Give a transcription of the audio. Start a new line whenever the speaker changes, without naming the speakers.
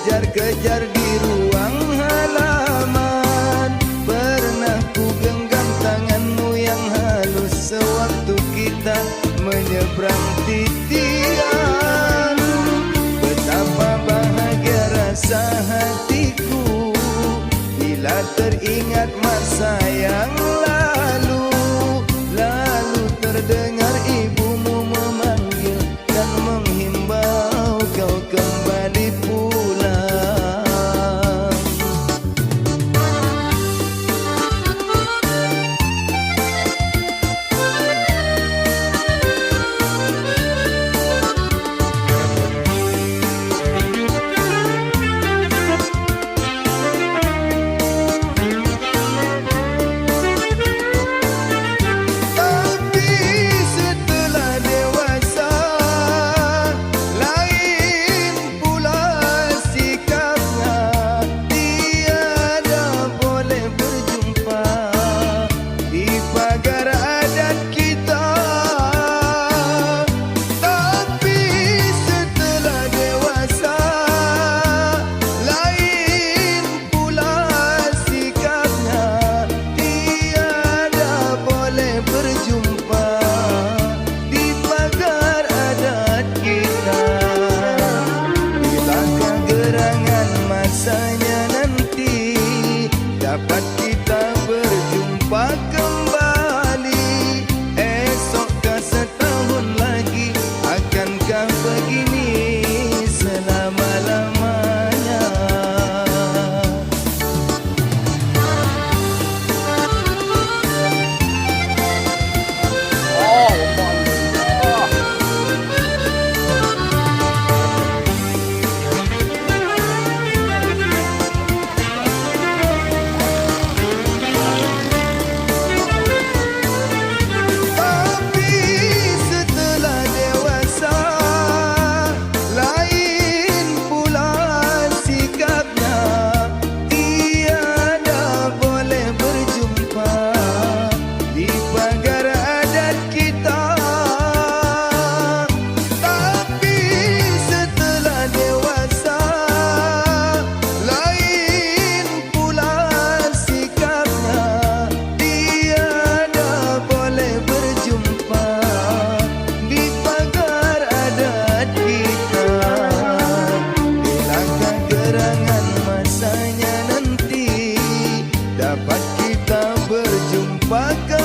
kejar-kejar di ruang halaman. Pernah ku genggam tanganmu yang halus sewaktu kita menyeberang titian. Betapa bahagia rasa hatiku bila teringat masa yang lalu. Lalu terdengar ibumu memanggil dan menghimbau kau kembali pulang. Masanya nanti dapat kita berjumpa kembali. Esokkah setahun lagi akankah begini selama-lamanya? Dapat kita berjumpa.